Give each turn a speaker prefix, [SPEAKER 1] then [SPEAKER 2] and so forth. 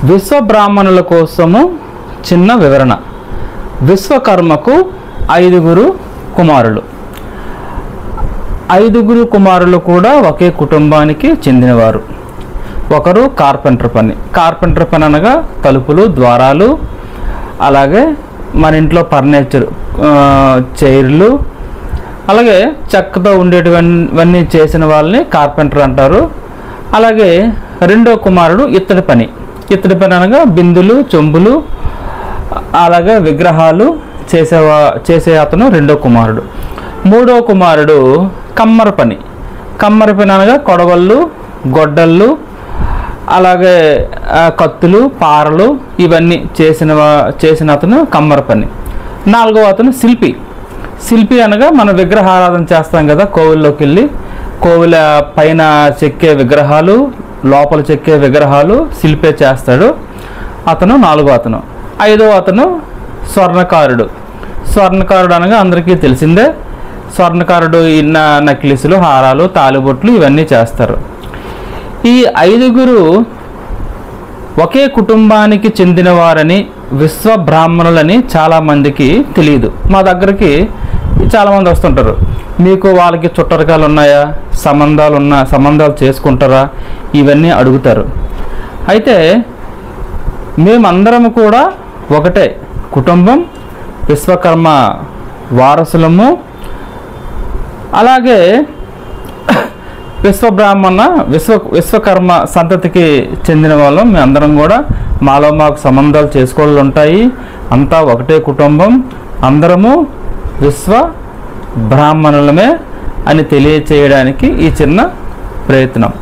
[SPEAKER 1] విశ్వబ్రాహ్మణుల కోసము చిన్న వివరణ. విశ్వకర్మకు 5 కుమారులు. 5 కుమారులు కూడా ఒకే కుటుంబానికి చెందినవారు. ఒకరు కార్పెంటర్ పని అనగా తలుపులు, ద్వారాలు, అలాగే మన ఇంట్లో ఫర్నిచర్, చైర్లు, అలాగే చెక్కతో ఉండేటివన్నీ చేసిన వాళ్ళని కార్పెంటర్ అంటారు. అలాగే రెండో కుమారుడు ఇత్తడి పని అనగా బిందులు, చెంబులు, అలాగే విగ్రహాలు చేసే అతను రెండో కుమారుడు. మూడో కుమారుడు కమ్మరి పని అనగా కొడవళ్ళు, గొడ్డళ్ళు, అలాగే కత్తులు, పారలు ఇవన్నీ చేసిన అతను కమ్మరి పని. నాలుగో అతను శిల్పి అనగా మనం విగ్రహారాధన చేస్తాం కదా, కోవిల్లోకి వెళ్ళి కోవిల పైన చెక్కే విగ్రహాలు, లోపల చెక్కే విగ్రహాలు శిల్పే చేస్తాడు. అతను నాలుగో అతను. ఐదో అతను స్వర్ణకారుడు అనగా అందరికీ తెలిసిందే. స్వర్ణకారుడు ఇన్న నెక్లెస్లు, హారాలు, తాలిబొట్లు ఇవన్నీ చేస్తారు. ఈ 5 ఒకే కుటుంబానికి చెందినవారని, విశ్వబ్రాహ్మణులని చాలామందికి తెలియదు. మా దగ్గరికి చాలామంది వస్తుంటారు, మీకు వాళ్ళకి చుట్టరికాలు ఉన్నాయా, సంబంధాలు చేసుకుంటారా, ఇవన్నీ అడుగుతారు. అయితే మేమందరం కూడా ఒకటే కుటుంబం, విశ్వకర్మ వారసులము. అలాగే విశ్వకర్మ సంతతికి చెందిన వాళ్ళం మేమందరం కూడా. మాకు సంబంధాలు చేసుకోవాలి ఉంటాయి. అంతా ఒకటే కుటుంబం, అందరము విశ్వ బ్రాహ్మణులమే అని తెలియచేయడానికి ఈ చిన్న ప్రయత్నం.